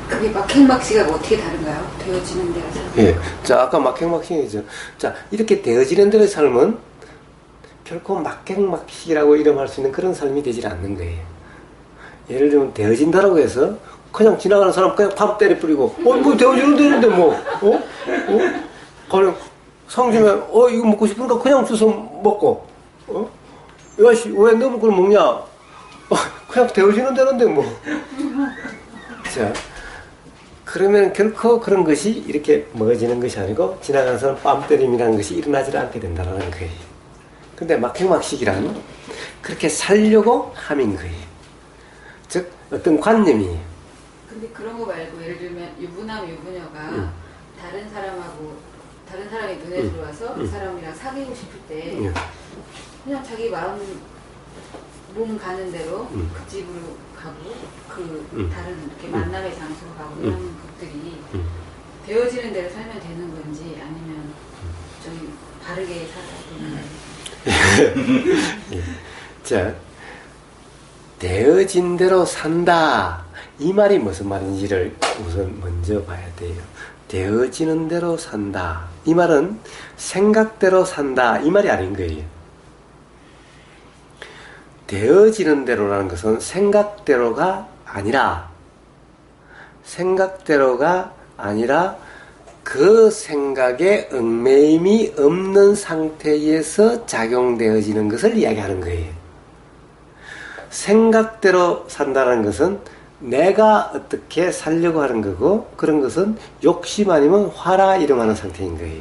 그게 막행막시가 어떻게 다른가요? 되어지는 데라서. 예. 자, 아까 막행막식이죠. 자, 이렇게 되어지는 대로의 삶은 결코 막행막식이라고 이름할 수 있는 그런 삶이 되질 않는 거예요. 예를 들면 되어진다라고 해서 그냥 지나가는 사람 그냥 바로 때려 뿌리고 뭐 되어지는 대로인데 뭐 그냥 상주면 이거 먹고 싶으니까 그냥 주워 먹고 야씨 왜 너무 그걸 먹냐 그냥 되어지는 대로인데 뭐 자 그러면 결코 그런 것이 이렇게 먹어지는 것이 아니고 지나가는 사람 뺨 때림이라는 것이 일어나지 않게 된다는 거예요. 근데 막행막식이란 그렇게 살려고 함인 거예요. 즉 어떤 관념이에요. 근데 그런 거 말고 예를 들면 유부남 유부녀가 다른 사람이 눈에 들어와서 그 사람이랑 사귀고 싶을 때 그냥 자기 몸 가는 대로 그 집으로 가고 그 다른 이렇게 만남의 장소로 가고 이런 것들이 되어지는 대로 살면 되는 건지 아니면 좀 바르게 살아야 되는 건지. 자, 되어진 대로 산다. 이 말이 무슨 말인지를 우선 먼저 봐야 돼요. 되어지는 대로 산다. 이 말은 생각대로 산다. 이 말이 아닌 거예요. 되어지는 대로라는 것은 생각대로가 아니라 그 생각에 얽매임이 없는 상태에서 작용되어지는 것을 이야기하는 거예요. 생각대로 산다는 것은 내가 어떻게 살려고 하는 거고 그런 것은 욕심 아니면 화라 이름하는 상태인 거예요.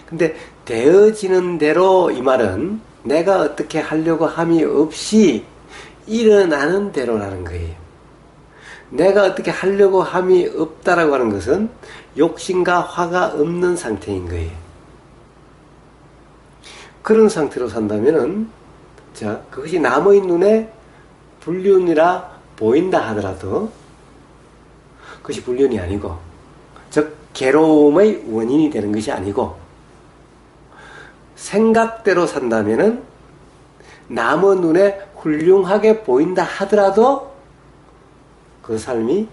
근데 되어지는 대로 이 말은 내가 어떻게 하려고 함이 없이 일어나는 대로라는 거예요. 내가 어떻게 하려고 함이 없다라고 하는 것은 욕심과 화가 없는 상태인 거예요. 그런 상태로 산다면은 자, 그것이 남의 눈에 불륜이라 보인다 하더라도 그것이 불륜이 아니고 즉 괴로움의 원인이 되는 것이 아니고 생각대로 산다면은 남의 눈에 훌륭하게 보인다 하더라도 그 삶이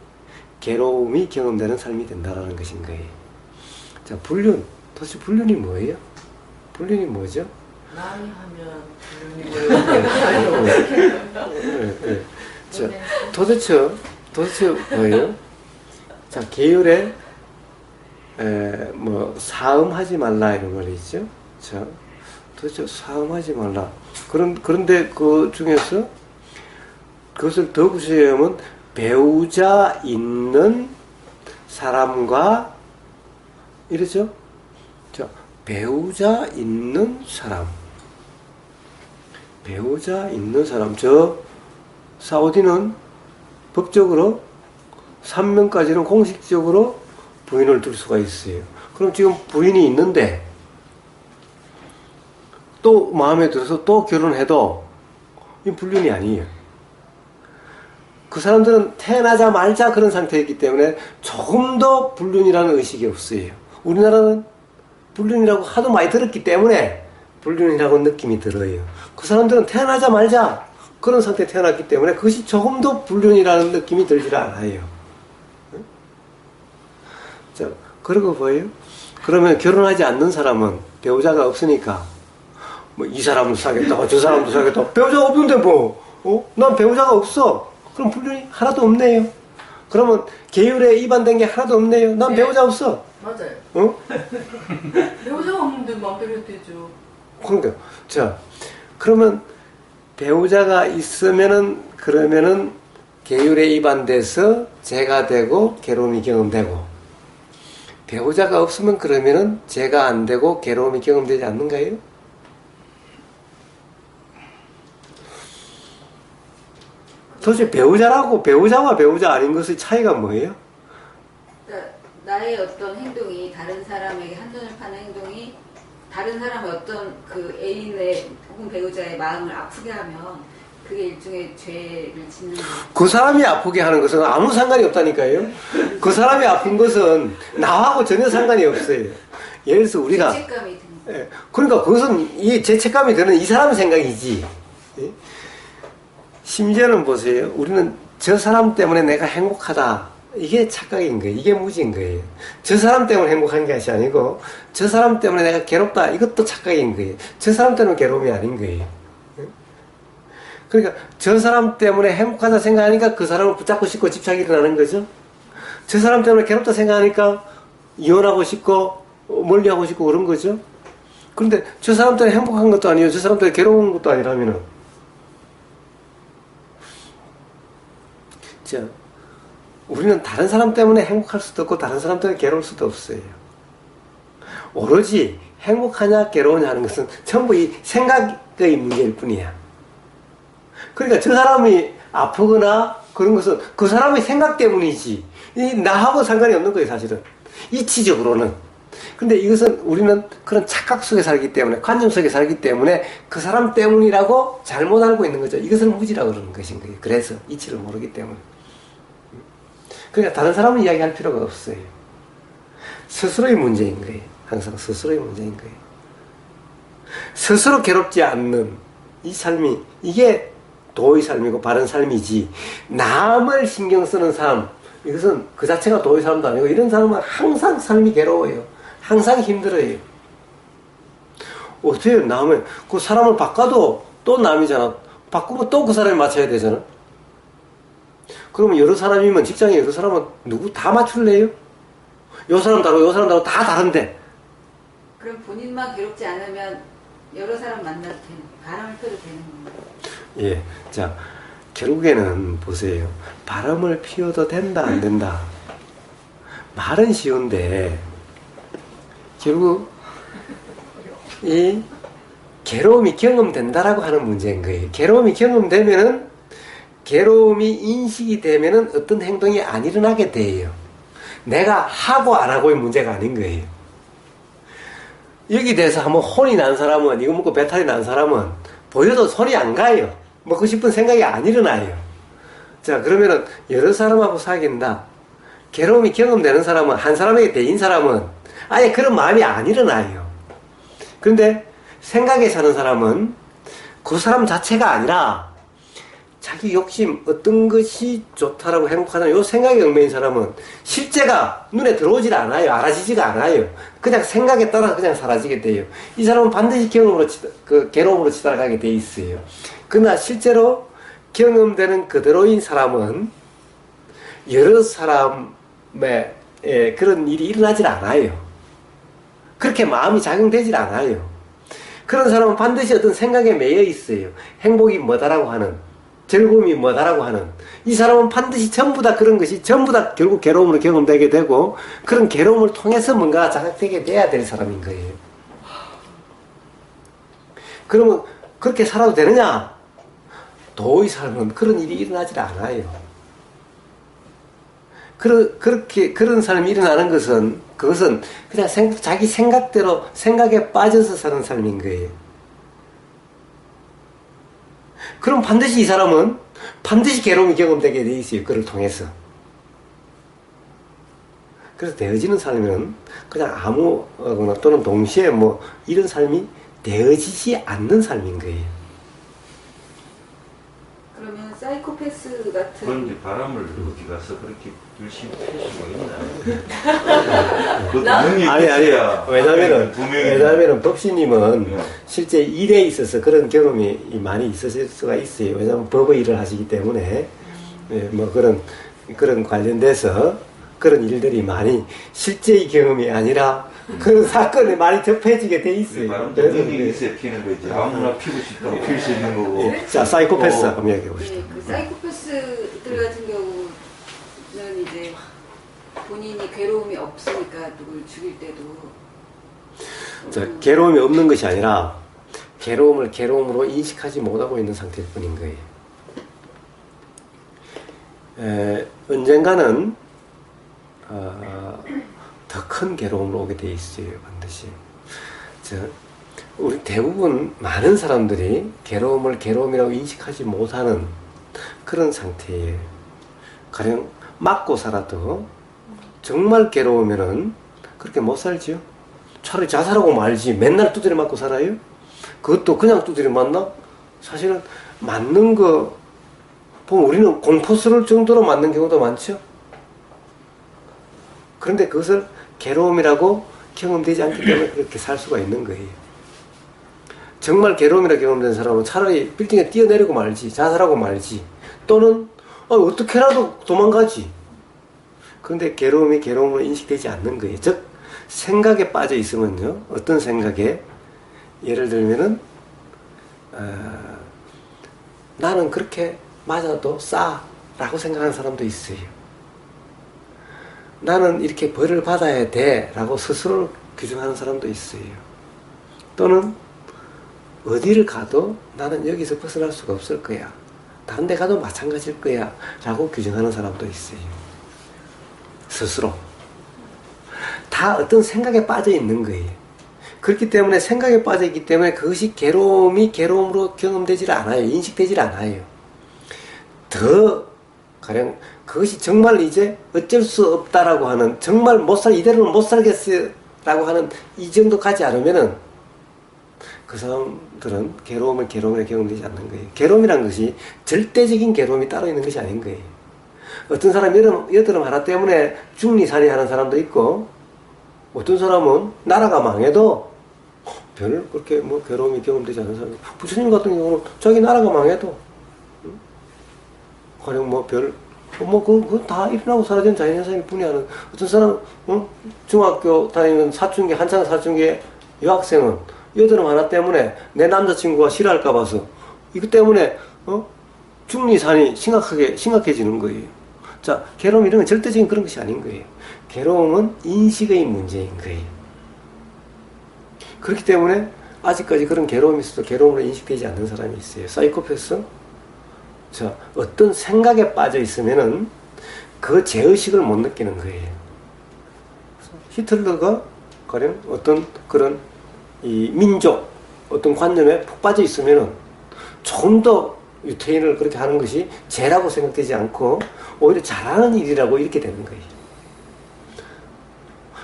괴로움이 경험되는 삶이 된다라는 것인 거예요. 자, 불륜. 도대체 불륜이 뭐예요? 불륜이 뭐죠? 남이 하면 불륜이고요. 자, 도대체 뭐예요? 자, 계율에 사음하지 말라 이런 말이 있죠. 자, 도대체 사음하지 말라. 그런데 그 중에서 그것을 더 구체하면 배우자 있는 사람과 이러죠. 자, 배우자 있는 사람. 저 사우디는 법적으로 3명까지는 공식적으로 부인을 둘 수가 있어요. 그럼 지금 부인이 있는데 또 마음에 들어서 또 결혼해도 이 불륜이 아니에요. 그 사람들은 태어나자마자 그런 상태였기 때문에 조금 더 불륜이라는 의식이 없어요. 우리나라는 불륜이라고 하도 많이 들었기 때문에 불륜이라고 느낌이 들어요. 그 사람들은 태어나자마자 그런 상태에 태어났기 때문에 그것이 조금 더 불륜이라는 느낌이 들질 않아요. 자, 그러고 보여요? 그러면 결혼하지 않는 사람은 배우자가 없으니까 뭐 이 사람도 사겠다, 저 사람도 사겠다. 배우자가 없는데 난 배우자가 없어. 그럼 불륜이 하나도 없네요. 그러면 계율에 위반된 게 하나도 없네요. 난 배우자 없어. 맞아요. 배우자가 없는데 마음대로 해도 되죠. 그러니까 자, 그러면 배우자가 있으면은 그러면은 계율에 위반돼서 죄가 되고 괴로움이 경험되고 배우자가 없으면 그러면은 죄가 안 되고 괴로움이 경험되지 않는가요? 도대체 배우자라고 배우자와 배우자 아닌 것의 차이가 뭐예요? 그러니까 나의 어떤 행동이 다른 사람에게 한눈을 파는 행동이 다른 사람의 어떤 그 애인의 혹은 배우자의 마음을 아프게 하면 그게 일종의 죄를 짓는 거예요. 그 사람이 아프게 하는 것은 아무 상관이 없다니까요. 그 사람이 아픈 것은 나하고 전혀 상관이 없어요. 예를 들어서 우리가 죄책감이 드는 그러니까 그것은 이 죄책감이 드는 이 사람 생각이지. 심지어는 보세요. 우리는 저 사람 때문에 내가 행복하다 이게 착각인 거예요. 이게 무지인 거예요. 저 사람 때문에 행복한 것이 아니고 저 사람 때문에 내가 괴롭다. 이것도 착각인 거예요. 저 사람 때문에 괴로움이 아닌 거예요. 그러니까 저 사람 때문에 행복하다 생각하니까 그 사람을 붙잡고 싶고 집착이 일어나는 거죠. 저 사람 때문에 괴롭다 생각하니까 이혼하고 싶고 멀리하고 싶고 그런 거죠. 그런데 저 사람 때문에 행복한 것도 아니에요. 저 사람 때문에 괴로운 것도 아니라면은 자, 우리는 다른 사람 때문에 행복할 수도 없고 다른 사람 때문에 괴로울 수도 없어요. 오로지 행복하냐 괴로우냐 하는 것은 전부 이 생각의 문제일 뿐이야. 그러니까 저 사람이 아프거나 그런 것은 그 사람의 생각 때문이지 이 나하고 상관이 없는 거예요. 사실은 이치적으로는. 근데 이것은 우리는 그런 착각 속에 살기 때문에 관념 속에 살기 때문에 그 사람 때문이라고 잘못 알고 있는 거죠. 이것을 무지라고 그러는 것인 거예요. 그래서 이치를 모르기 때문에. 그러니까 다른 사람은 이야기할 필요가 없어요. 스스로의 문제인 거예요. 항상 스스로의 문제인 거예요. 스스로 괴롭지 않는 이 삶이 이게 도의 삶이고 바른 삶이지 남을 신경 쓰는 삶 이것은 그 자체가 도의 삶도 아니고 이런 사람은 항상 삶이 괴로워요. 항상 힘들어요. 어떻게 해요? 남을 그 사람을 바꿔도 또 남이잖아. 바꾸면 또 그 사람이 맞춰야 되잖아. 그러면 여러 사람이면 직장에 여러 사람은 누구 다 맞출래요? 요 사람 다르고 요 사람 다르고 다 다른데. 그럼 본인만 괴롭지 않으면 여러 사람 만나도 되는, 바람을 펴도 되는 건가요? 예. 자, 결국에는 보세요. 바람을 피워도 된다, 안 된다. 말은 쉬운데, 결국, 이 괴로움이 경험된다라고 하는 문제인 거예요. 괴로움이 경험되면은, 괴로움이 인식이 되면은 어떤 행동이 안 일어나게 돼요. 내가 하고 안 하고의 문제가 아닌 거예요. 여기 대해서 한번 혼이 난 사람은, 이거 먹고 배탈이 난 사람은, 보여도 손이 안 가요. 먹고 싶은 생각이 안 일어나요. 자, 그러면은, 여러 사람하고 사귄다. 괴로움이 경험되는 사람은, 한 사람에게 대인 사람은, 아예 그런 마음이 안 일어나요. 그런데, 생각에 사는 사람은, 그 사람 자체가 아니라, 자기 욕심, 어떤 것이 좋다라고 행복하다는 요 생각에 얽매인 사람은 실제가 눈에 들어오질 않아요. 알아지지가 않아요. 그냥 생각에 따라 그냥 사라지게 돼요. 이 사람은 반드시 경험으로, 괴로움으로 치달아가게 돼 있어요. 그러나 실제로 경험되는 그대로인 사람은 여러 사람의 그런 일이 일어나질 않아요. 그렇게 마음이 작용되질 않아요. 그런 사람은 반드시 어떤 생각에 매여 있어요. 행복이 뭐다라고 하는. 즐거움이 뭐다라고 하는 이 사람은 반드시 전부 다 그런 것이 전부 다 결국 괴로움으로 경험되게 되고 그런 괴로움을 통해서 뭔가 자각되게 돼야 될 사람인 거예요. 그러면 그렇게 살아도 되느냐? 도의 삶은 그런 일이 일어나질 않아요. 그런 삶이 일어나는 것은 그것은 그냥 자기 생각대로 생각에 빠져서 사는 삶인 거예요. 그럼 반드시 이 사람은 반드시 괴로움이 경험되게 돼 있어요. 그를 통해서. 그래서 되어지는 삶은 그냥 아무거나 또는 동시에 뭐 이런 삶이 되어지지 않는 삶인 거예요. 그러면 사이코패스 같은 그런데 바람을 어디 가서 그렇게 열심히 필 수가 있나? 그 분명히 아니. 왜냐면은 분명히 법시님은 네. 실제 일에 있어서 그런 경험이 많이 있으실 수가 있어요. 왜냐하면 법의 일을 하시기 때문에 뭐 그런 관련돼서 그런 일들이 많이 실제의 경험이 아니라 그런 사건에 많이 접해지게 돼 있어요. 바람도 여기 있어야 피는 거지. 아무나 피고 싶다고 필 수 있는 거고. 예. 자, 사이코패스 한번 이야기해 봅시다. 네, 그 사이코패스들 같은 경우는 이제 본인이 괴로움이 없으니까 누굴 죽일 때도 자, 괴로움이 없는 것이 아니라 괴로움을 괴로움으로 인식하지 못하고 있는 상태일 뿐인 거예요. 언젠가는 더 큰 괴로움으로 오게 돼 있어요. 반드시. 우리 대부분 많은 사람들이 괴로움을 괴로움이라고 인식하지 못하는 그런 상태예요. 가령 맞고 살아도 정말 괴로우면은 그렇게 못 살지요. 차라리 자살하고 말지. 맨날 두드려 맞고 살아요? 그것도 그냥 두드려 맞나? 사실은 맞는 거 보면 우리는 공포스러울 정도로 맞는 경우도 많죠. 그런데 그것을 괴로움이라고 경험되지 않기 때문에 그렇게 살 수가 있는 거예요. 정말 괴로움이라 경험된 사람은 차라리 빌딩에 뛰어내리고 말지, 자살하고 말지, 또는 어떻게라도 도망가지. 그런데 괴로움이 괴로움으로 인식되지 않는 거예요. 즉 생각에 빠져 있으면요, 어떤 생각에, 예를 들면은 나는 그렇게 맞아도 싸라고 생각하는 사람도 있어요. 나는 이렇게 벌을 받아야 돼 라고 스스로 규정하는 사람도 있어요. 또는 어디를 가도 나는 여기서 벗어날 수가 없을 거야, 다른 데 가도 마찬가지일 거야 라고 규정하는 사람도 있어요. 스스로 다 어떤 생각에 빠져 있는 거예요. 그렇기 때문에 생각에 빠져 있기 때문에 그것이 괴로움이 괴로움으로 경험되질 않아요. 인식되질 않아요. 더 가령 그것이 정말 이제 어쩔 수 없다라고 하는, 정말 이대로는 못 살겠어라고 하는 이 정도 가지 않으면은 그 사람들은 괴로움을 괴로움으로 경험되지 않는 거예요. 괴로움이란 것이 절대적인 괴로움이 따로 있는 것이 아닌 거예요. 어떤 사람이 여드름 하나 때문에 중리살이 하는 사람도 있고, 어떤 사람은 나라가 망해도 별 그렇게 뭐 괴로움이 경험되지 않는 사람. 부처님 같은 경우는 자기 나라가 망해도 가령 그건 다 일어나고 사라진 자연현상일 뿐이야. 어떤 사람, 중학교 다니는 사춘기, 한창 사춘기 여학생은 여드름 하나 때문에 내 남자친구가 싫어할까 봐서 이것 때문에 중리산이 심각해지는 거예요. 자, 괴로움 이런 건 절대적인 그런 것이 아닌 거예요. 괴로움은 인식의 문제인 거예요. 그렇기 때문에 아직까지 그런 괴로움이 있어도 괴로움으로 인식되지 않는 사람이 있어요. 사이코패스? 자, 어떤 생각에 빠져 있으면은 그 죄의식을 못 느끼는 거예요. 히틀러가 가령 어떤 그런 이 민족, 어떤 관념에 푹 빠져 있으면은 조금 더 유태인을 그렇게 하는 것이 죄라고 생각되지 않고 오히려 잘하는 일이라고 이렇게 되는 거예요.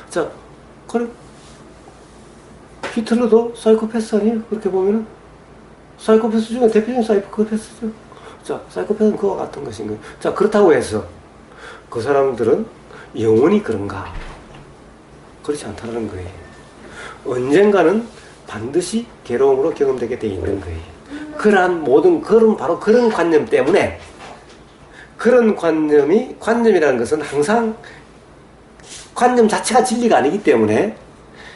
자, 그럼 히틀러도 사이코패스 아니에요? 그렇게 보면은 사이코패스 중에 대표적인 사이코패스죠. 자, 사이코패스는 그와 같은 것인 거예요. 자, 그렇다고 해서 그 사람들은 영원히 그런가? 그렇지 않다는 거예요. 언젠가는 반드시 괴로움으로 경험되게 돼 있는 거예요. 그러한 바로 그런 관념 때문에, 그런 관념이라는 것은 항상 관념 자체가 진리가 아니기 때문에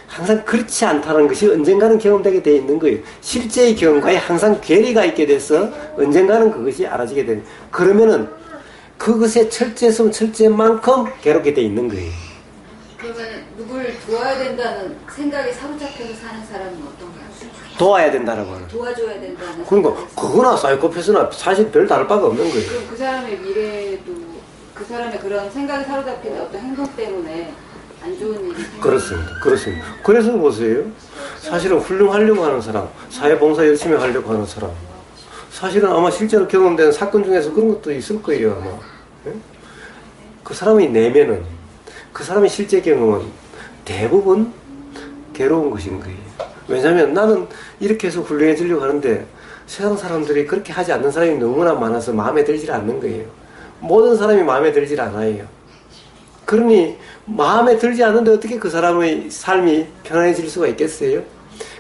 항상 그렇지 않다는 것이 언젠가는 경험되게 되어 있는 거예요. 실제의 경험과에 항상 괴리가 있게 돼서 언젠가는 그것이 알아지게 되는, 그러면은 그것의 철저했으면 철저한 만큼 괴롭게 되어 있는 거예요. 그러면 누굴 도와야 된다는 생각에 사로잡혀서 사는 사람은 어떤가요? 도와야 된다라고 하는. 도와줘야 된다는. 그러니까 그거나 사이코패스나 사실 별 다를 바가 없는 거예요. 그럼 그 사람의 미래도 그 사람의 그런 생각에 사로잡힌 어떤 행동 때문에 안 좋은 일이 생겨요. 그렇습니다. 그래서 보세요. 사실은 훌륭하려고 하는 사람, 사회봉사 열심히 하려고 하는 사람, 사실은 아마 실제로 경험된 사건 중에서 그런 것도 있을 거예요, 아마. 예? 그 사람의 내면은, 그 사람의 실제 경험은 대부분 괴로운 것인 거예요. 왜냐하면 나는 이렇게 해서 훌륭해지려고 하는데 세상 사람들이 그렇게 하지 않는 사람이 너무나 많아서 마음에 들질 않는 거예요. 모든 사람이 마음에 들질 않아요. 그러니 마음에 들지 않는데 어떻게 그 사람의 삶이 편안해질 수가 있겠어요?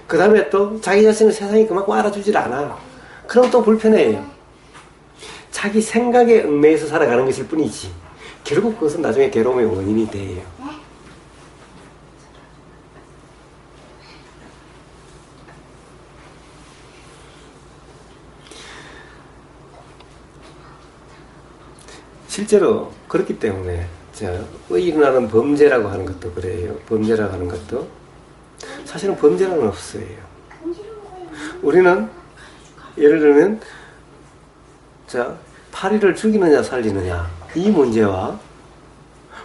그 다음에 또 자기 자신을 세상이 그만큼 알아주질 않아. 그럼 또 불편해요. 자기 생각에 얽매여서 살아가는 것일 뿐이지 결국 그것은 나중에 괴로움의 원인이 돼요. 실제로 그렇기 때문에 일어나는 범죄라고 하는 것도 그래요. 범죄라고 하는 것도 사실은 범죄라는 없어요. 우리는 예를 들면 파리를 죽이느냐 살리느냐 이 문제와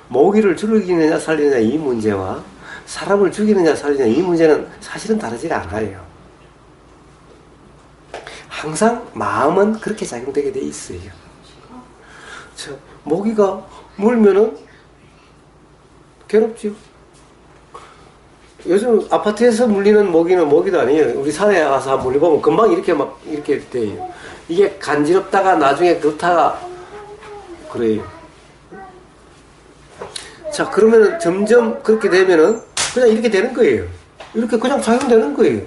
모기를 죽이느냐 살리느냐 이 문제와 사람을 죽이느냐 살리느냐 이 문제는 사실은 다르지 않아요. 항상 마음은 그렇게 작용되게 돼 있어요. 모기가 물면은 괴롭죠. 요즘 아파트에서 물리는 모기는 모기도 아니에요. 우리 산에 가서 물려보면 금방 이렇게 돼요. 이게 간지럽다가 나중에 그렇다가 그래요. 자, 그러면은 점점 그렇게 되면은 그냥 이렇게 되는 거예요. 이렇게 그냥 작용되는 거예요.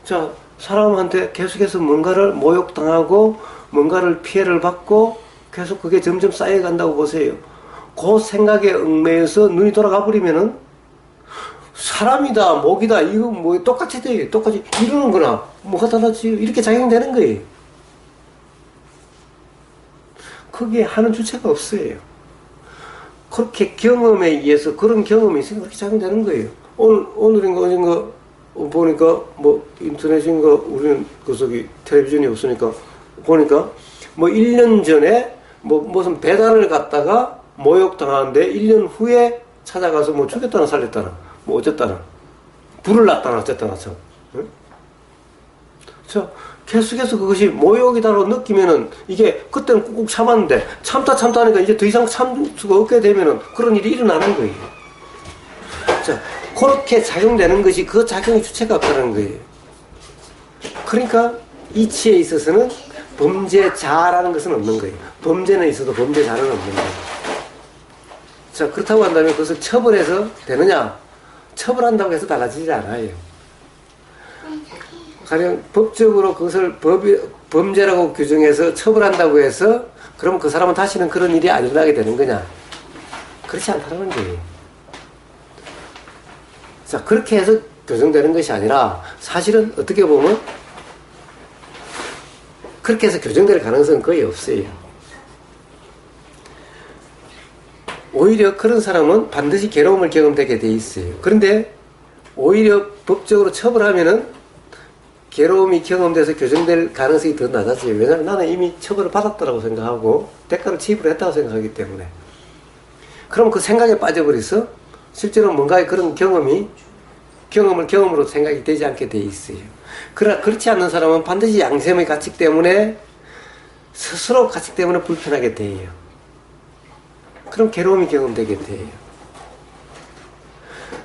자, 사람한테 계속해서 뭔가를 모욕당하고 뭔가를 피해를 받고 계속 그게 점점 쌓여간다고 보세요. 그 생각에 얽매여서 눈이 돌아가 버리면은 사람이다, 목이다, 이거 뭐 똑같이 돼요. 똑같이 이러는 거나 뭐가 달라지 이렇게 작용되는 거예요. 거기에 하는 주체가 없어요. 그렇게 경험에 의해서 그런 경험이 있으니까 그렇게 작용되는 거예요. 오늘인가 어딘가 보니까 뭐 인터넷인가 우리는 그 저기 텔레비전이 없으니까 보니까 뭐 1년 전에 뭐 무슨 배달을 갔다가 모욕당하는데 1년 후에 찾아가서 뭐 죽였다나 살렸다나 뭐 어쨌다나 불을 났다나 어쨌다나 참. 응? 저 계속해서 그것이 모욕이다로 느끼면은 이게 그때는 꾹꾹 참았는데 참다 하니까 이제 더 이상 참 수가 없게 되면은 그런 일이 일어나는 거예요. 자, 그렇게 작용되는 것이 그 작용의 주체가 없다는 거예요. 그러니까 이치에 있어서는 범죄자라는 것은 없는 거예요. 범죄는 있어도 범죄자는 없는 거예요. 자, 그렇다고 한다면 그것을 처벌해서 되느냐? 처벌한다고 해서 달라지지 않아요. 가령 법적으로 그것을 범죄라고 규정해서 처벌한다고 해서 그러면 그 사람은 다시는 그런 일이 안 일어나게 되는 거냐? 그렇지 않다는 거예요. 자, 그렇게 해서 교정되는 것이 아니라 사실은 어떻게 보면 그렇게 해서 교정될 가능성은 거의 없어요. 오히려 그런 사람은 반드시 괴로움을 경험되게 돼 있어요. 그런데 오히려 법적으로 처벌하면은 괴로움이 경험돼서 교정될 가능성이 더 낮아져요. 왜냐하면 나는 이미 처벌을 받았다고 생각하고 대가를 지불을 했다고 생각하기 때문에. 그럼 그 생각에 빠져버려서 실제로 뭔가의 그런 경험을 경험으로 생각이 되지 않게 돼 있어요. 그러나 그렇지 않는 사람은 반드시 양심의 가책 때문에 스스로 가책 때문에 불편하게 돼요. 그럼 괴로움이 경험되게 돼요.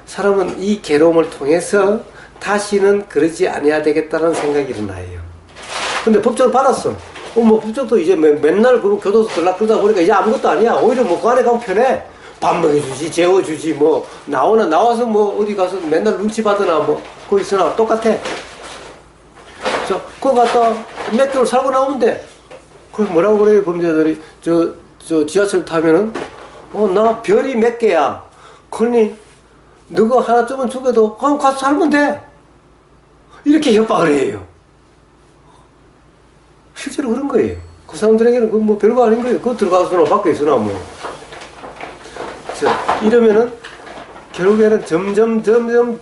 사람은 이 괴로움을 통해서 다시는 그러지 않아야 되겠다는 생각이 일어나요. 근데 법적으로 받았어. 뭐 법적도 이제 맨날 그 교도소 들락들다 보니까 이제 아무것도 아니야. 오히려 뭐 그 안에 가면 편해. 밥 먹여주지, 재워주지, 뭐 나와서 뭐 어디 가서 맨날 눈치 받으나 뭐 거기 있으나 똑같아. 그거 갖다 몇 개월 살고 나오면 돼. 그 뭐라고 그래요 범죄자들이 저 지하철 타면은 나 별이 몇 개야. 그러니 너가 하나쯤은 죽여도 그냥 가서 살면 돼. 이렇게 협박을 해요. 실제로 그런 거예요. 그 사람들에게는 그거 뭐 별거 아닌 거예요. 그거 들어가서나 밖에 있으나 뭐. 자, 이러면은 결국에는 점점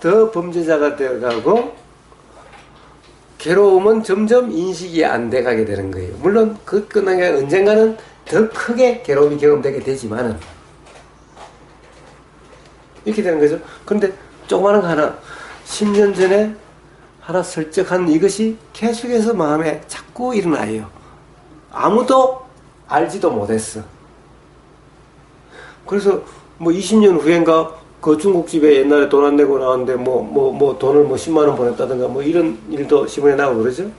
더 범죄자가 되어가고 괴로움은 점점 인식이 안 돼가게 되는 거예요. 물론 그 끝나게 언젠가는 더 크게 괴로움이 경험되게 되지만은 이렇게 되는 거죠. 그런데 조그마한 거 하나 10년 전에 하나 설적한 이것이 계속해서 마음에 자꾸 일어나요. 아무도 알지도 못했어. 그래서 뭐 20년 후인가 그 중국집에 옛날에 돈 안 내고 나왔는데 뭐 돈을 뭐 10만 원 보냈다든가 뭐 이런 일도 신문에 나오고 그러죠.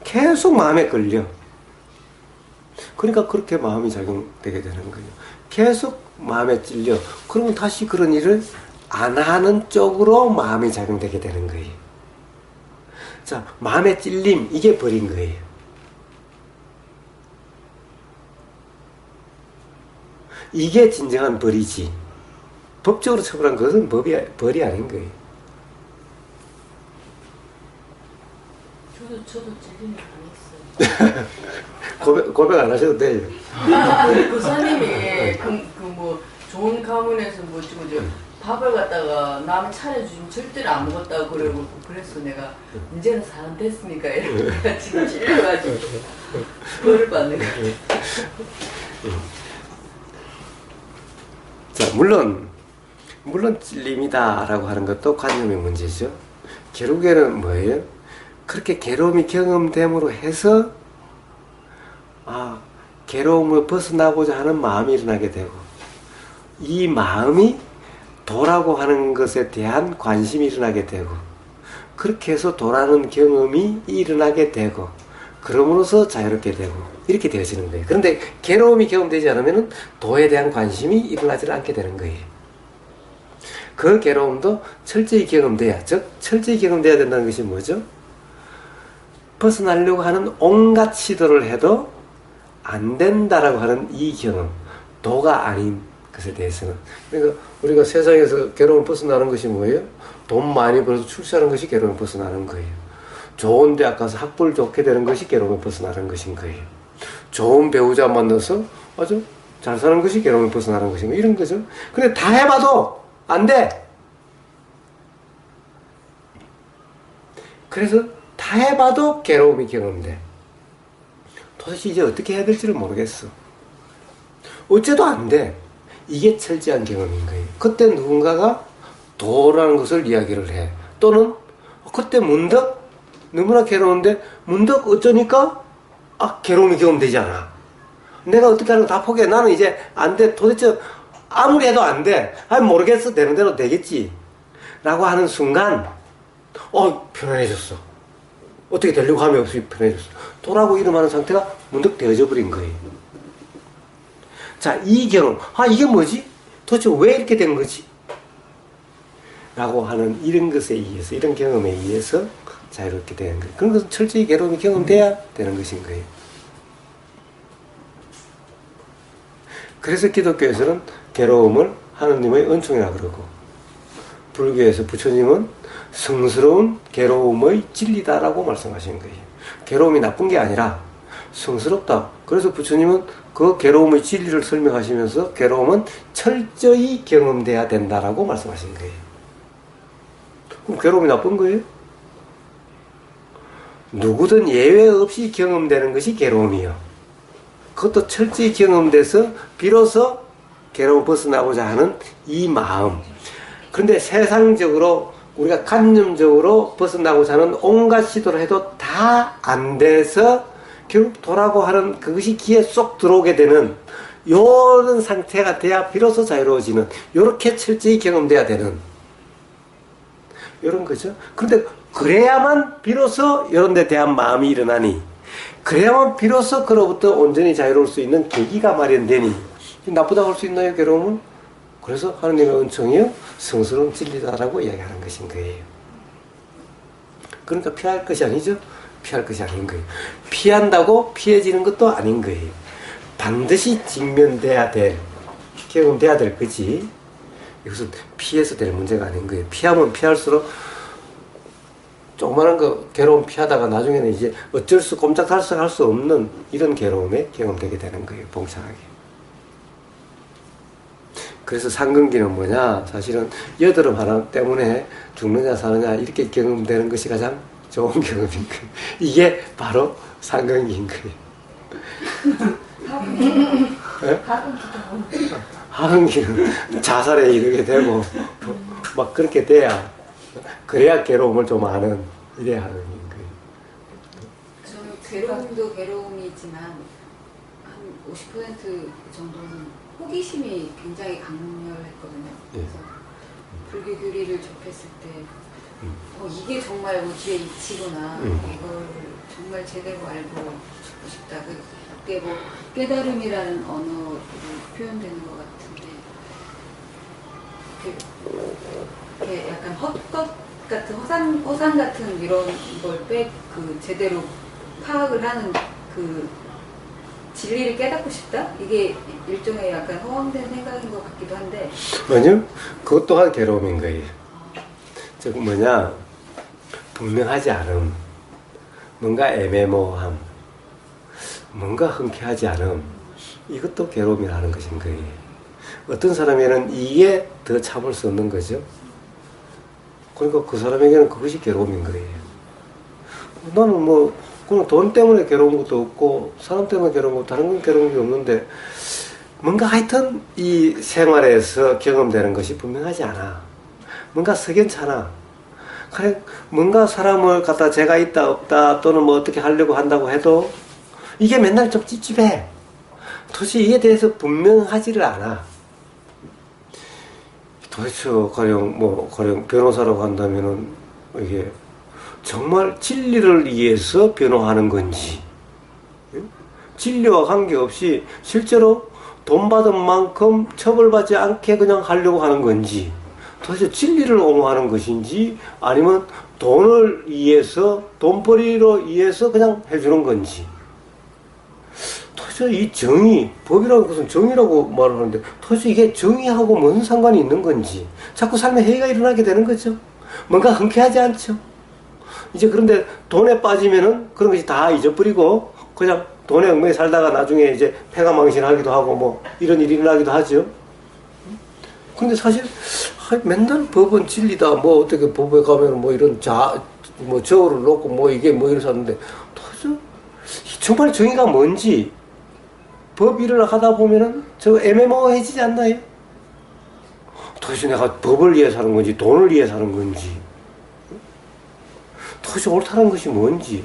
계속 마음에 걸려. 그러니까 그렇게 마음이 작용되게 되는 거예요. 계속 마음에 찔려. 그러면 다시 그런 일을 안 하는 쪽으로 마음이 작용되게 되는 거예요. 자, 마음에 찔림, 이게 벌인 거예요. 이게 진정한 벌이지. 법적으로 처벌한 것은 벌이 아닌 거예요. 저도 찔리는 안 했어요. 고백 안 하셔도 돼요. 교사님이 뭐 좋은 가문에서 뭐 밥을 갖다가 남이 차려주시면 절대로 안 먹었다고 그러고 그래서 내가 이제는 사람 됐으니까 이렇게 지금 찔려가지고 벌을 받는 거예요. 자, 물론 찔림이다라고 하는 것도 관념의 문제죠. 결국에는 뭐예요? 그렇게 괴로움이 경험됨으로 해서 괴로움을 벗어나고자 하는 마음이 일어나게 되고 이 마음이 도라고 하는 것에 대한 관심이 일어나게 되고 그렇게 해서 도라는 경험이 일어나게 되고 그럼으로써 자유롭게 되고 이렇게 되어지는 거예요. 그런데 괴로움이 경험되지 않으면 도에 대한 관심이 일어나지 않게 되는 거예요. 그 괴로움도 철저히 경험돼야, 즉 철저히 경험돼야 된다는 것이 뭐죠? 벗어나려고 하는 온갖 시도를 해도 안 된다라고 하는 이 경험, 도가 아닌 것에 대해서는. 그러니까 우리가 세상에서 괴로움을 벗어나는 것이 뭐예요? 돈 많이 벌어서 출세하는 것이 괴로움을 벗어나는 거예요. 좋은 대학 가서 학벌 좋게 되는 것이 괴로움을 벗어나는 것인 거예요. 좋은 배우자 만나서 아주 잘 사는 것이 괴로움을 벗어나는 것인 거예요. 이런 거죠. 근데 다 해봐도 안 돼. 그래서 다 해봐도 괴로움이 경험돼. 도대체 이제 어떻게 해야 될지를 모르겠어. 어째도 안 돼. 이게 철저한 경험인 거예요. 그때 누군가가 도라는 것을 이야기를 해. 또는 그때 문득 너무나 괴로운데 문득 어쩌니까 괴로움이 경험되지 않아. 내가 어떻게 하는 거 다 포기해. 나는 이제 안 돼. 도대체 아무리 해도 안 돼. 모르겠어. 되는 대로 되겠지. 라고 하는 순간 편안해졌어. 어떻게 되려고 하면 없이 편해졌어. 도라고 이름하는 상태가 문득 되어져 버린 거예요. 자, 이 경험. 이게 뭐지? 도대체 왜 이렇게 된 거지? 라고 하는 이런 것에 의해서, 이런 경험에 의해서 자유롭게 되는 거예요. 그런 것은 철저히 괴로움이 경험돼야 되는 것인 거예요. 그래서 기독교에서는 괴로움을 하느님의 은총이라 그러고, 불교에서 부처님은 성스러운 괴로움의 진리다라고 말씀하시는 거예요. 괴로움이 나쁜 게 아니라 성스럽다. 그래서 부처님은 그 괴로움의 진리를 설명하시면서 괴로움은 철저히 경험돼야 된다라고 말씀하신 거예요. 그럼 괴로움이 나쁜 거예요? 누구든 예외 없이 경험되는 것이 괴로움이요. 그것도 철저히 경험돼서 비로소 괴로움 벗어나고자 하는 이 마음. 그런데 세상적으로 우리가 관념적으로 벗어나고자 하는 온갖 시도를 해도 다 안 돼서 결국 도라고 하는 그것이 귀에 쏙 들어오게 되는 요런 상태가 돼야 비로소 자유로워지는, 요렇게 철저히 경험돼야 되는 요런 거죠. 그런데 그래야만 비로소 요런 데 대한 마음이 일어나니, 그래야만 비로소 그로부터 온전히 자유로울 수 있는 계기가 마련되니, 나쁘다고 할 수 있나요, 괴로움은? 그래서 하느님의 은총이요 성스러운 진리다라고 이야기하는 것인 거예요. 그러니까 피할 것이 아니죠. 피할 것이 아닌 거예요. 피한다고 피해지는 것도 아닌 거예요. 반드시 직면돼야 될, 경험돼야 될 거지, 이것은 피해서 될 문제가 아닌 거예요. 피하면 피할수록 조그마한 거 괴로움 피하다가 나중에는 이제 어쩔 수 꼼짝달싹 할 수 없는 이런 괴로움에 경험되게 되는 거예요. 봉창하게. 그래서 상근기는 뭐냐? 사실은 여드름 하나 때문에 죽느냐 사느냐 이렇게 경험되는 것이 가장 좋은 경험인 거예요. 이게 바로 상근기인 거예요. 하근기는 자살에 이르게 되고 막 그렇게 돼야, 그래야 괴로움을 좀 아는, 이래야 하는 거예요. 저는 괴로움도 괴로움이지만 한 50% 정도는 호기심이 굉장히 강렬했거든요. 그래서 불교 교리를 접했을 때 이게 정말 우주의 이치구나, 이걸 정말 제대로 알고 싶다. 그게 뭐 깨달음이라는 언어로 표현되는 것 같은데, 이렇게 약간 헛것 같은 허상 같은 이런 걸 제대로 파악을 하는 그 진리를 깨닫고 싶다? 이게 일종의 약간 허황된 생각인 것 같기도 한데. 아니요, 그것 또한 괴로움인 거예요. 즉 뭐냐, 분명하지 않음, 뭔가 애매모호함, 뭔가 흔쾌하지 않음, 이것도 괴로움이라는 것인 거예요. 어떤 사람에게는 이게 더 참을 수 없는 거죠. 그러니까 그 사람에게는 그것이 괴로움인 거예요. 나는 뭐 그냥 돈 때문에 괴로운 것도 없고 사람 때문에 괴로운 것도 다른 건 괴로운 게 없는데, 뭔가 하여튼 이 생활에서 경험되는 것이 분명하지 않아. 뭔가 석연찮아. 그래, 뭔가 사람을 갖다 제가 있다 없다 또는 뭐 어떻게 하려고 한다고 해도 이게 맨날 좀 찝찝해. 도대체 이에 대해서 분명하지를 않아. 도대체 가령 변호사라고 한다면은 이게 정말 진리를 위해서 변호하는 건지, 진리와 관계없이 실제로 돈 받은 만큼 처벌받지 않게 그냥 하려고 하는 건지, 도대체 진리를 옹호하는 것인지, 아니면 돈을 위해서, 돈벌이로 위해서 그냥 해주는 건지. 도대체 이 정의, 법이라는 것은 정의라고 말을 하는데, 도대체 이게 정의하고 무슨 상관이 있는 건지, 자꾸 삶에 해이가 일어나게 되는 거죠. 뭔가 흔쾌하지 않죠. 이제 그런데 돈에 빠지면은 그런 것이 다 잊어버리고, 그냥 돈에 엉망에 살다가 나중에 이제 패가망신하기도 하고 뭐 이런 일이 일어나기도 하죠. 근데 사실 맨날 법은 진리다, 뭐 어떻게 법에 가면 뭐 이런 뭐 저울을 놓고 뭐 이게 뭐 이래서 하는데, 도대체 정말 정의가 뭔지 법 일을 하다 보면은 저 애매모호해지지 않나요? 도대체 내가 법을 위해서 하는 건지 돈을 위해서 하는 건지, 도대체 옳다는 것이 뭔지.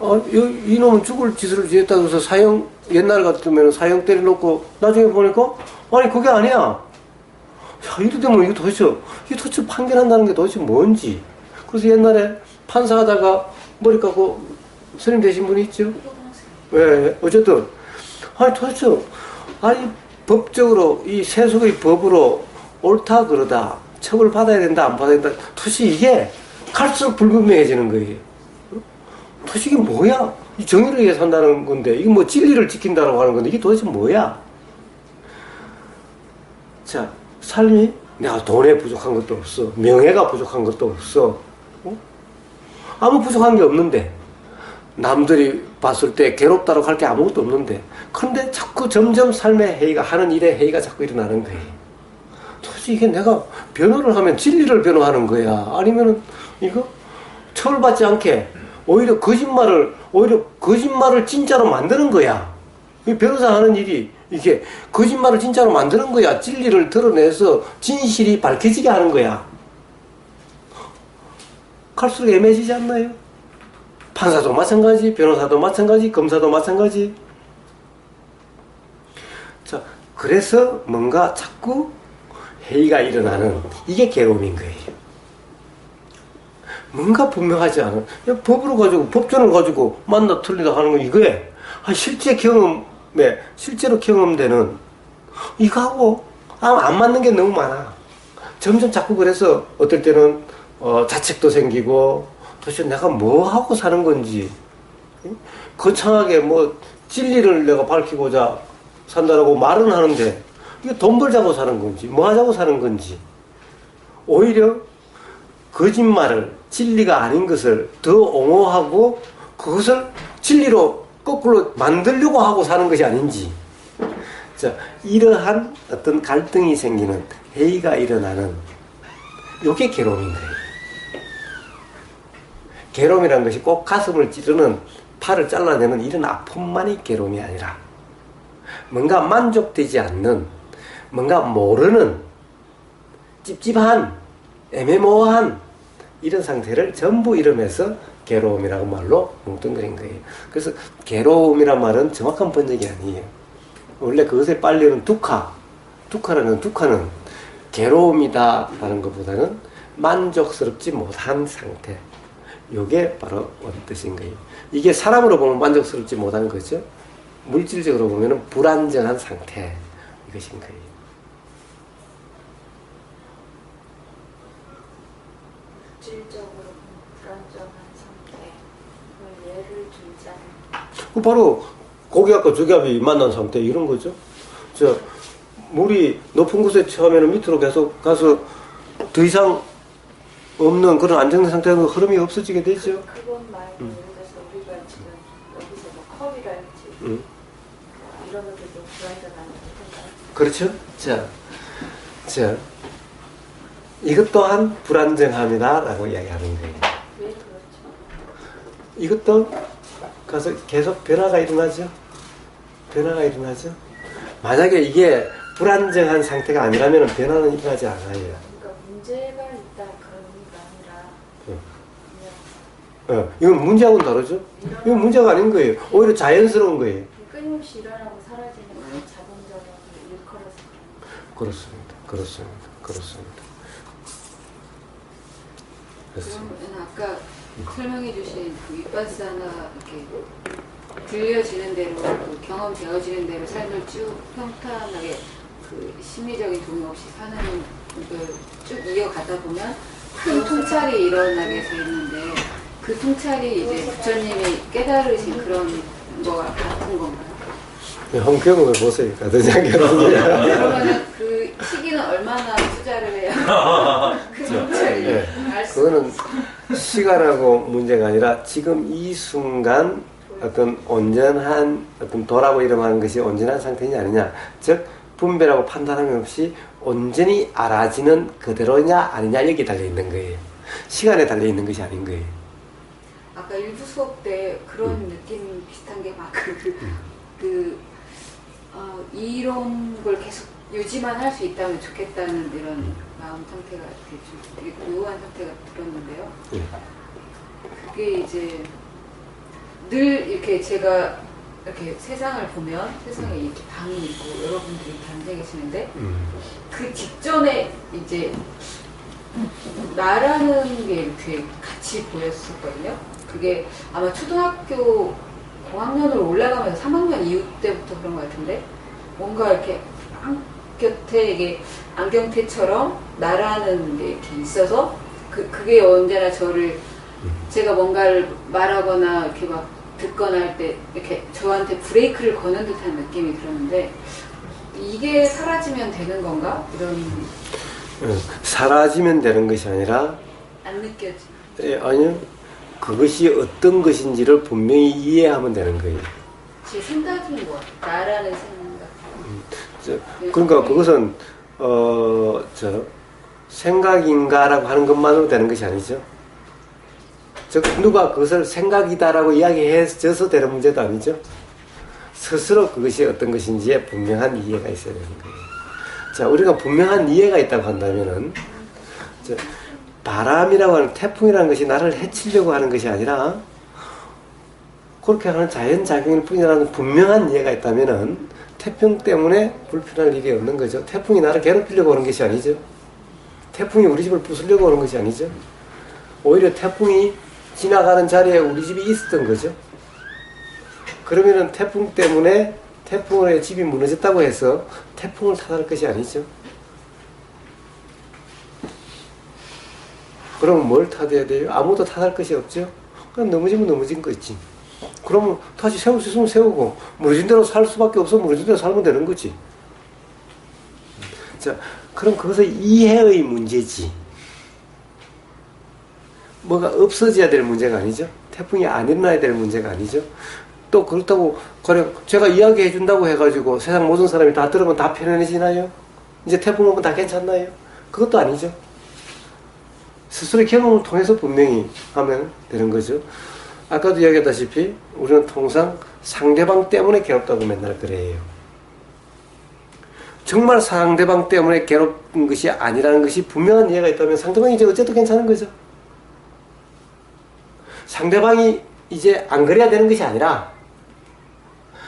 이놈은 죽을 짓을 지었다고 해서 옛날 같으면 사형 때려놓고 나중에 보니까 아니 그게 아니야. 야, 이래 되면 이게 도대체 판결한다는 게 도대체 뭔지. 그래서 옛날에 판사하다가 머리 깎고 스님 되신 분이 있죠. 예, 어쨌든 도대체 법적으로 이 세속의 법으로 옳다 그러다, 처벌 받아야 된다 안 받아야 된다, 도대체 이게 갈수록 불분명해지는 거예요. 도대체 이게 뭐야? 이 정의를 위해 산다는 건데, 이게 뭐 진리를 지킨다고 하는 건데, 이게 도대체 뭐야? 자, 삶이 내가 돈에 부족한 것도 없어, 명예가 부족한 것도 없어, 아무 부족한 게 없는데, 남들이 봤을 때 괴롭다고 할 게 아무것도 없는데, 그런데 자꾸 점점 삶의 해이가, 하는 일에 해이가 자꾸 일어나는 거예요. 도대체 이게 내가 변호를 하면 진리를 변호하는 거야, 아니면은 이거 처벌받지 않게 오히려 거짓말을 진짜로 만드는 거야. 이 변호사 하는 일이 이게 거짓말을 진짜로 만드는 거야. 진리를 드러내서 진실이 밝혀지게 하는 거야. 갈수록 애매해지지 않나요? 판사도 마찬가지, 변호사도 마찬가지, 검사도 마찬가지. 자, 그래서 뭔가 자꾸 해이가 일어나는, 이게 괴로움인 거예요. 뭔가 분명하지 않은, 법으로 가지고, 법전을 가지고 맞나 틀리다 하는 건 이거에, 실제로 경험되는 이거하고 안 맞는 게 너무 많아. 점점 자꾸 그래서 어떨 때는 자책도 생기고, 도대체 내가 뭐 하고 사는 건지, 거창하게 뭐 진리를 내가 밝히고자 산다라고 말은 하는데, 이게 돈 벌자고 사는 건지, 뭐 하자고 사는 건지, 오히려 거짓말을, 진리가 아닌 것을 더 옹호하고 그것을 진리로 거꾸로 만들려고 하고 사는 것이 아닌지. 자, 이러한 어떤 갈등이 생기는, 해이가 일어나는, 이게 괴로움인 거예요. 괴로움이라는 것이 꼭 가슴을 찌르는, 팔을 잘라내는 이런 아픔만이 괴로움이 아니라, 뭔가 만족되지 않는, 뭔가 모르는, 찝찝한, 애매모호한 이런 상태를 전부 이름해서 괴로움이라고 말로 뭉뚱그린 거예요. 그래서 괴로움이란 말은 정확한 번역이 아니에요. 원래 그것에 빨리는 두카는 괴로움이다 라는 것보다는 만족스럽지 못한 상태, 이게 바로 뜻인 거예요. 이게 사람으로 보면 만족스럽지 못한 거죠. 물질적으로 보면 불안정한 상태, 이것인 거예요. 물질적으로 불안정한 상태. 예를 들자면. 바로 고기압과 저기압이 만난 상태, 이런 거죠. 물이 높은 곳에 처음에는 밑으로 계속 가서 더 이상 없는 그런 안정된 상태에서 흐름이 없어지게 되죠. 그건 말고 예를 들어서 우리가 지금 여기서 뭐 컵이랄지 이런 것들도 불안정한 상태인가요? 그렇죠. 자, 이것 또한 불안정함이다라고 이야기하는 거예요. 왜 그렇죠? 이것도 가서 계속 변화가 일어나죠. 만약에 이게 불안정한 상태가 아니라면 변화는 일어나지 않아요. 그러니까 문제가 있다 그런 의미가 아니라 그냥 이건 문제하고는 다르죠. 이건 문제가 아닌 거예요. 오히려 자연스러운 거예요. 끊임없이 일어나고 사라지는 자본적인 일컬어서 그렇습니다. 그래서 그러면 아까 설명해 주신 그 윗바사나 이렇게 들려지는 대로 그 경험되어지는 대로 삶을 쭉 평탄하게 그 심리적인 동요 없이 사는 걸 쭉 이어가다 보면 큰 통찰이 일어나게 되는데 그 통찰이 이제 부처님이 깨달으신 그런 거와 같은 건가요? 한번 경험해 보세요. 가든지 그러면 그 시기는 얼마나 투자를 해야 그 통찰이 네. 알수 그거는 시간하고 문제가 아니라 지금 이 순간 어떤 온전한 어떤 도라고 이름하는 것이 온전한 상태냐 아니냐, 즉 분별하고 판단함이 없이 온전히 알아지는 그대로냐 아니냐 여기 달려 있는 거예요. 시간에 달려 있는 것이 아닌 거예요. 아까 일부 수업 때 그런 느낌 비슷한 게 막 이런 걸 계속 유지만 할 수 있다면 좋겠다는 이런 마음 상태가 되게 묘한 상태가 들었는데요. 그게 이제 늘 이렇게 제가 이렇게 세상을 보면 세상에 이렇게 방이 있고 여러분들이 앉아 계시는데 그 직전에 이제 나라는 게 이렇게 같이 보였었거든요. 그게 아마 초등학교 고학년으로 올라가면서 3학년 이후 때부터 그런 것 같은데 뭔가 이렇게 곁에 이게 안경테처럼 나라는 게 이렇게 있어서 그게 언제나 저를 제가 뭔가를 말하거나 이렇게 막 듣거나 할 때 이렇게 저한테 브레이크를 거는 듯한 느낌이 들었는데 이게 사라지면 되는 건가? 이런 사라지면 되는 것이 아니라 안 느껴지. 아니요. 그것이 어떤 것인지를 분명히 이해하면 되는 거예요. 제 생각인 것 같아요. 나라는 생각. 그러니까 그것은 생각인가라고 하는 것만으로 되는 것이 아니죠. 즉 누가 그것을 생각이다라고 이야기해줘서 되는 문제도 아니죠. 스스로 그것이 어떤 것인지에 분명한 이해가 있어야 되는 거예요. 자, 우리가 분명한 이해가 있다고 한다면은 바람이라고 하는 태풍이라는 것이 나를 해치려고 하는 것이 아니라 그렇게 하는 자연작용일 뿐이라는 분명한 이해가 있다면은 태풍 때문에 불편할 일이 없는 거죠. 태풍이 나를 괴롭히려고 하는 것이 아니죠. 태풍이 우리 집을 부수려고 하는 것이 아니죠. 오히려 태풍이 지나가는 자리에 우리 집이 있었던 거죠. 그러면은 태풍 때문에 태풍으로 집이 무너졌다고 해서 태풍을 탓할 것이 아니죠. 그럼 뭘 탓해야 돼요? 아무도 탓할 것이 없죠. 그냥 넘어지면 넘어진 거지. 그러면 다시 세울 수 있으면 세우고 무너진 대로 살 수밖에 없어 무너진 대로 살면 되는 거지. 자, 그럼 그것은 이해의 문제지. 뭐가 없어져야 될 문제가 아니죠. 태풍이 안 일어나야 될 문제가 아니죠. 또 그렇다고 그냥 제가 이야기해 준다고 해가지고 세상 모든 사람이 다 들으면 다 편안해지나요? 이제 태풍 오면 다 괜찮나요? 그것도 아니죠. 스스로의 경험을 통해서 분명히 하면 되는 거죠. 아까도 이야기했다시피 우리는 통상 상대방 때문에 괴롭다고 맨날 그래요. 정말 상대방 때문에 괴롭은 것이 아니라는 것이 분명한 이해가 있다면 상대방이 이제 어째도 괜찮은 거죠. 상대방이 이제 안 그래야 되는 것이 아니라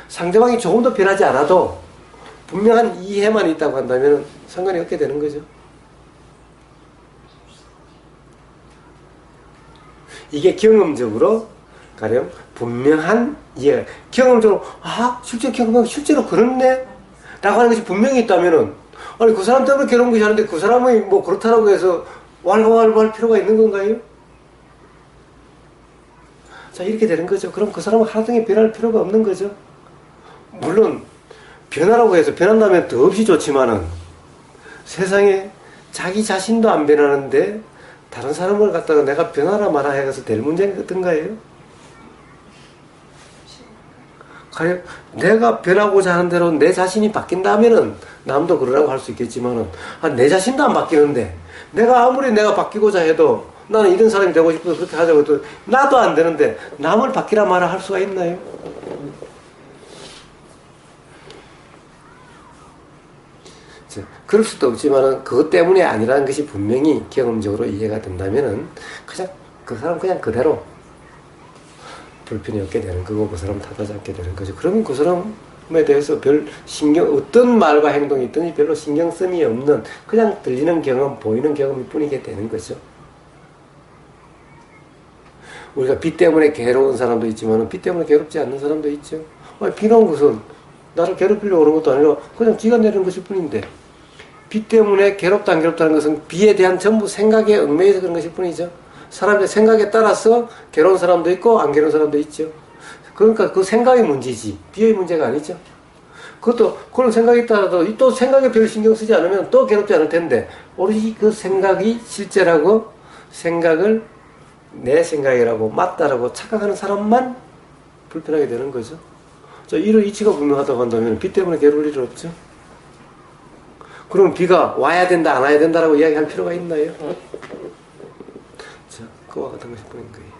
상대방이 조금 더 변하지 않아도 분명한 이해만 있다고 한다면 상관이 없게 되는 거죠. 이게 경험적으로 가령 분명한 이해, 경험적으로 실제 경험하고 실제로 그렇네 라고 하는 것이 분명히 있다면은 아니 그 사람 때문에 괴로운 것이 아닌데 그 사람이 뭐 그렇다라고 해서 왈가왈부할 필요가 있는 건가요? 자, 이렇게 되는 거죠. 그럼 그 사람은 하루 종일 변할 필요가 없는 거죠. 물론 변하라고 해서 변한다면 더없이 좋지만은 세상에 자기 자신도 안 변하는데 다른 사람을 갖다가 내가 변하라 마라 해서 될 문제는 어떤가요? 가령 내가 변하고자 하는 대로 내 자신이 바뀐다면은 남도 그러라고 할 수 있겠지만은 내 자신도 안 바뀌는데 내가 아무리 내가 바뀌고자 해도 나는 이런 사람이 되고 싶어서 그렇게 하자고 해도 나도 안 되는데 남을 바뀌라 마라 할 수가 있나요? 그럴 수도 없지만은 그것 때문이 아니라는 것이 분명히 경험적으로 이해가 된다면은 그냥 그 사람 그냥 그대로 불편이 없게 되는 거고 그 사람 탓하지 않게 되는 거죠. 그러면 그 사람에 대해서 별 어떤 말과 행동이 있든지 별로 신경성이 없는 그냥 들리는 경험, 보이는 경험일 뿐이게 되는 거죠. 우리가 비 때문에 괴로운 사람도 있지만 비 때문에 괴롭지 않는 사람도 있죠. 비는 것은 나를 괴롭히려고 오는 것도 아니라 그냥 비가 내리는 것일 뿐인데 비 때문에 괴롭다 안 괴롭다는 것은 비에 대한 전부 생각에 얽매여서 그런 것일 뿐이죠. 사람의 생각에 따라서 괴로운 사람도 있고 안 괴로운 사람도 있죠. 그러니까 그 생각의 문제지 비의 문제가 아니죠. 그것도 그런 생각이 따라도 또 생각에 별 신경 쓰지 않으면 또 괴롭지 않을 텐데 오로지 그 생각이 실제라고 생각을 내 생각이라고 맞다라고 착각하는 사람만 불편하게 되는 거죠. 이런 이치가 분명하다고 한다면 비 때문에 괴로울 일은 없죠. 그럼 비가 와야 된다 안 와야 된다라고 이야기할 필요가 있나요? 자, 그와 같은 것일 뿐인 거예요.